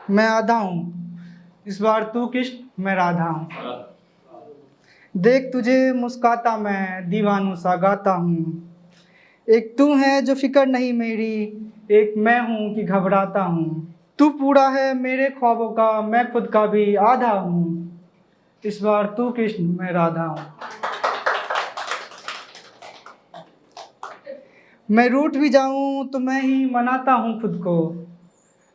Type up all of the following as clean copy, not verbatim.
मैं आधा हूँ, इस बार तू कृष्ण मैं राधा हूँ। देख तुझे मुस्काता मैं दीवानों सा गाता हूँ। एक तू है जो फिक्र नहीं मेरी, एक मैं हूँ कि घबराता हूँ। तू पूरा है मेरे ख्वाबों का, मैं खुद का भी आधा हूँ। इस बार तू कृष्ण मैं राधा हूँ। मैं रूठ भी जाऊँ तो मैं ही मनाता हूँ खुद को।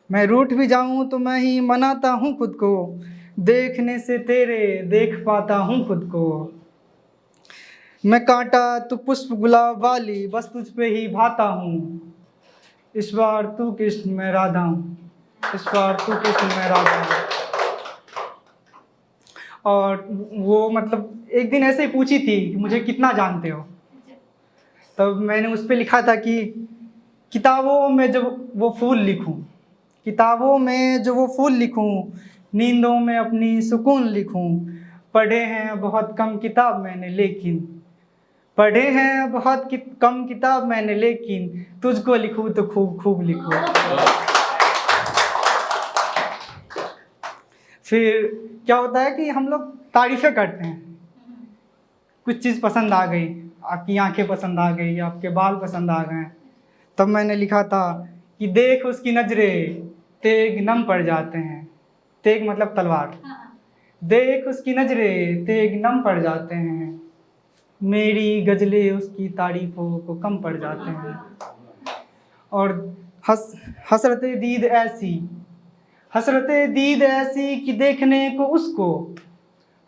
मैं रूठ भी जाऊँ तो मैं ही मनाता हूँ खुद को। देखने से तेरे देख पाता हूँ खुद को। मैं कांटा तू पुष्प गुलाब वाली, बस तुझ पे ही भाता हूँ। इस बार तू कृष्ण मैं राधा हूँ। इस बार तू कृष्ण मैं राधा हूँ। और वो मतलब एक दिन ऐसे ही पूछी थी कि मुझे कितना जानते हो। तब मैंने उस पर लिखा था कि किताबों में जो वो फूल लिखूं, किताबों में जो वो फूल लिखूं, नींदों में अपनी सुकून लिखूं। पढ़े हैं बहुत कम किताब मैंने लेकिन, पढ़े हैं बहुत कम किताब मैंने लेकिन, तुझको लिखूं तो खूब खूब लिखूं। फिर क्या होता है कि हम लोग तारीफ़ें करते हैं। कुछ चीज़ पसंद आ गई, आपकी आंखें पसंद आ गई, आपके बाल पसंद आ गए, तब मैंने लिखा था कि देख उसकी नजरें तेग नम पड़ जाते हैं। तेग मतलब तलवार। देख उसकी नजरें तेग नम पड़ जाते हैं, मेरी गजलें उसकी तारीफों को कम पड़ जाते हैं। और हसरते दीद ऐसी, हसरते दीद ऐसी कि देखने को उसको,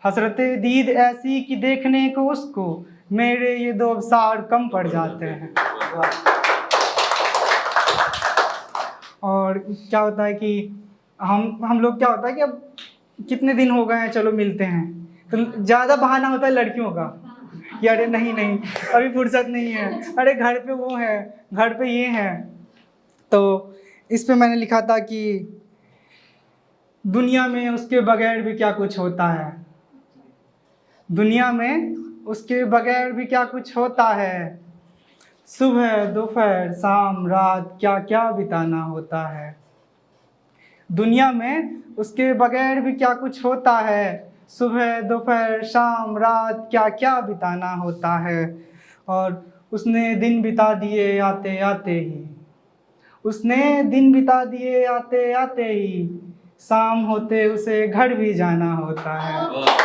हसरते दीद ऐसी कि देखने को उसको, मेरे ये दो अवसार कम पड़ जाते हैं। और क्या होता है कि हम लोग क्या होता है कि अब कितने दिन हो गए हैं, चलो मिलते हैं, तो ज़्यादा बहाना होता है लड़कियों का कि अरे नहीं नहीं अभी फुर्सत नहीं है, अरे घर पे वो है, घर पे ये है। तो इस पे मैंने लिखा था कि दुनिया में उसके बगैर भी क्या कुछ होता है, दुनिया में उसके बगैर भी क्या कुछ होता है। सुबह दोपहर शाम रात क्या क्या बिताना होता है। दुनिया में उसके बगैर भी क्या कुछ होता है। सुबह दोपहर शाम रात क्या क्या बिताना होता है। और उसने दिन बिता दिए आते आते ही, उसने दिन बिता दिए आते आते ही, शाम होते उसे घर भी जाना होता है।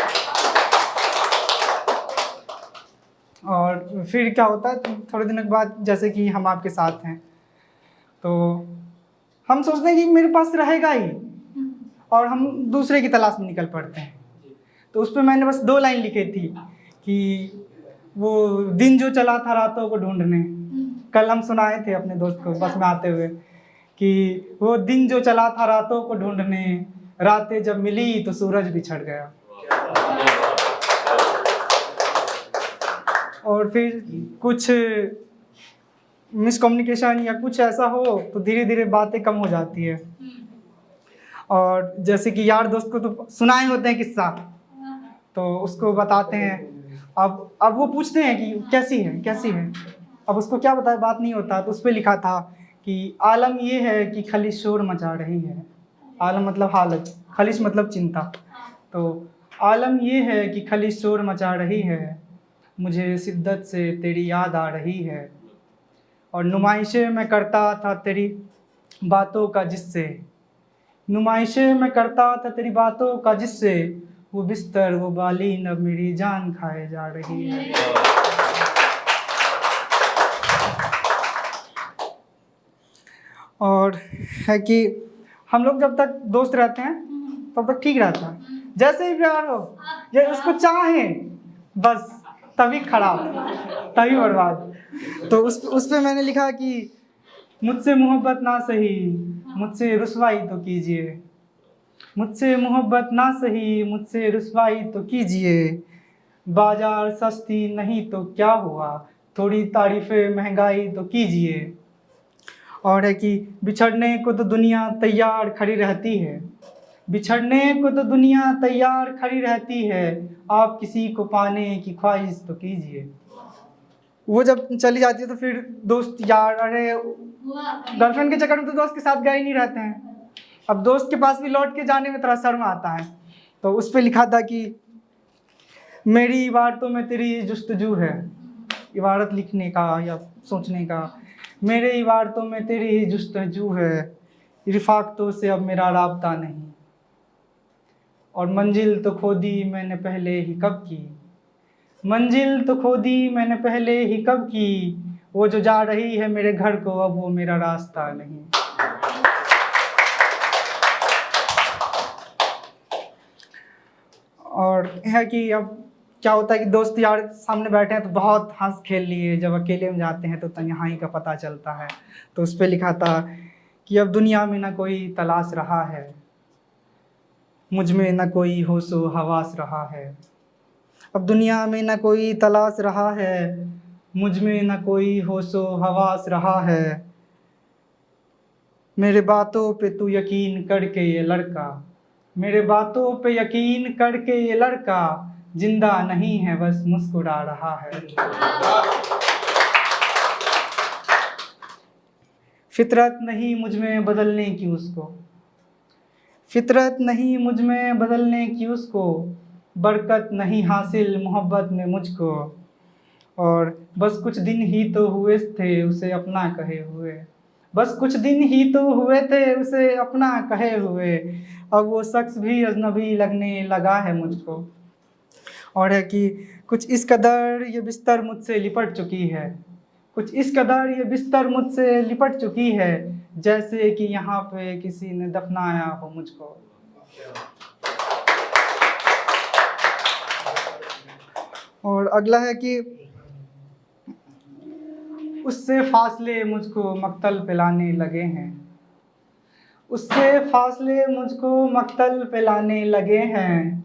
और फिर क्या होता है थोड़े दिनों के बाद, जैसे कि हम आपके साथ हैं, तो हम सोचते हैं कि मेरे पास रहेगा ही, और हम दूसरे की तलाश में निकल पड़ते हैं। तो उस पर मैंने बस 2 लाइन लिखी थी कि वो दिन जो चला था रातों को ढूंढने। कल हम सुनाए थे अपने दोस्त को बस में आते हुए कि वो दिन जो चला था रातों को ढूंढने, रातें जब मिली तो सूरज बिछड़ गया। और फिर कुछ मिसकम्युनिकेशन या कुछ ऐसा हो तो धीरे धीरे बातें कम हो जाती है। और जैसे कि यार दोस्त को तो सुनाए होते हैं किस्सा, तो उसको बताते हैं। अब वो पूछते हैं कि कैसी है कैसी है, अब उसको क्या बताए, बात नहीं होता। तो उस पर लिखा था कि आलम ये है कि खलिश शोर मचा रही है। आलम मतलब हालत, खलिश मतलब चिंता। तो आलम ये है कि खलिश शोर मचा रही है, मुझे शिद्दत से तेरी याद आ रही है। और नुमाइशें मैं करता था तेरी बातों का जिससे, नुमाइशें मैं करता था तेरी बातों का जिससे, वो बिस्तर वो बालीन अब मेरी जान खाए जा रही है। और है कि हम लोग जब तक दोस्त रहते हैं तब तक ठीक रहता है, जैसे ही प्यार हो, ये उसको चाहें बस तभी खराब, तभी बर्बाद। तो उस पे मैंने लिखा कि मुझसे मोहब्बत ना सही मुझसे रुसवाई तो कीजिए, मुझसे मोहब्बत ना सही मुझसे रुसवाई तो कीजिए। बाजार सस्ती नहीं तो क्या हुआ, थोड़ी तारीफ़ें महंगाई तो कीजिए। और है कि बिछड़ने को तो दुनिया तैयार खड़ी रहती है, बिछड़ने को तो दुनिया तैयार खड़ी रहती है, आप किसी को पाने की ख्वाहिश तो कीजिए। वो जब चली जाती है तो फिर दोस्त यार, अरे गर्लफ्रेंड के चक्कर में तो दोस्त के साथ गए ही नहीं रहते हैं। अब दोस्त के पास भी लौट के जाने में थोड़ा शर्म आता है, तो उस पर लिखा था कि मेरी इबारतों में तेरी जुस्तजू है, इबारत लिखने का या सोचने का। मेरे इबारतों में तेरी ही जुस्तजू है, रिफाकतों से अब मेरा राब्ता नहीं। और मंजिल तो खो दी मैंने पहले ही कब की, मंजिल तो खो दी मैंने पहले ही कब की, वो जो जा रही है मेरे घर को अब वो मेरा रास्ता नहीं। और है कि अब क्या होता है कि दोस्त यार सामने बैठे हैं तो बहुत हंस खेल लिए, जब अकेले में जाते हैं तो तन्हाई का पता चलता है। तो उस पर लिखा था कि अब दुनिया में ना कोई तलाश रहा है, मुझ में ना कोई होशो हवास रहा है। अब दुनिया में ना कोई तलाश रहा है, मुझ में ना कोई होशो हवास रहा है। मेरे बातों पे तू यकीन करके ये लड़का, मेरे बातों पे यकीन करके ये लड़का जिंदा नहीं है बस मुस्कुरा रहा है। फितरत नहीं मुझ में बदलने की उसको, फितरत नहीं मुझ में बदलने की उसको, बरकत नहीं हासिल मोहब्बत में मुझको। और बस कुछ दिन ही तो हुए थे उसे अपना कहे हुए, बस कुछ दिन ही तो हुए थे उसे अपना कहे हुए, अब वो शख्स भी अजनबी लगने लगा है मुझको। और है कि कुछ इस कदर ये बिस्तर मुझसे लिपट चुकी है, कुछ इस कदर ये बिस्तर मुझसे लिपट चुकी है, जैसे कि यहाँ पे किसी ने दफनाया हो मुझको। और अगला है कि उससे फासले मुझको मक्तल पे लाने लगे हैं, उससे फासले मुझको मक्तल पे लाने लगे हैं,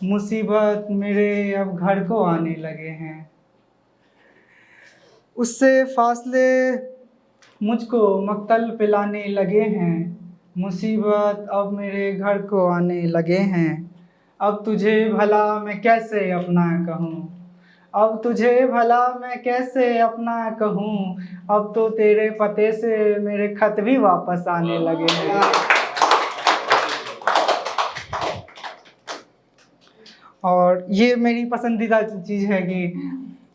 मुसीबत मेरे अब घर को आने लगे हैं। उससे फासले मुझको मक्तल पे लाने लगे हैं, मुसीबत अब मेरे घर को आने लगे हैं। अब तुझे भला मैं कैसे अपना कहूँ, अब तुझे भला मैं कैसे अपना कहूँ, अब तो तेरे पते से मेरे खत भी वापस आने लगे हैं। और ये मेरी पसंदीदा चीज़ है कि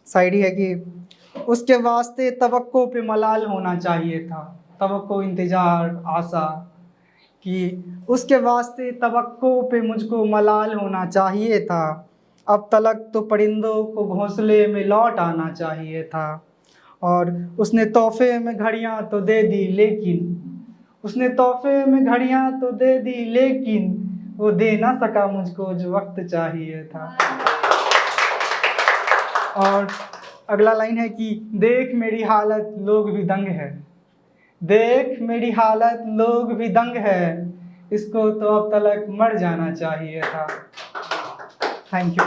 शायरी है कि उसके वास्ते तवक्को पे मलाल होना चाहिए था, तवक्को इंतज़ार आशा, कि उसके वास्ते तवक्को पे मुझको मलाल होना चाहिए था। अब तलक तो परिंदों को घोंसले में लौट आना चाहिए था। और उसने तोहफे में घड़ियाँ तो दे दी लेकिन, उसने तोहफे में घड़ियाँ तो दे दी लेकिन, वो दे ना सका मुझको जो वक्त चाहिए था। और अगला लाइन है कि देख मेरी हालत लोग भी दंग है, देख मेरी हालत लोग भी दंग है, इसको तो अब तलक मर जाना चाहिए था। Thank you.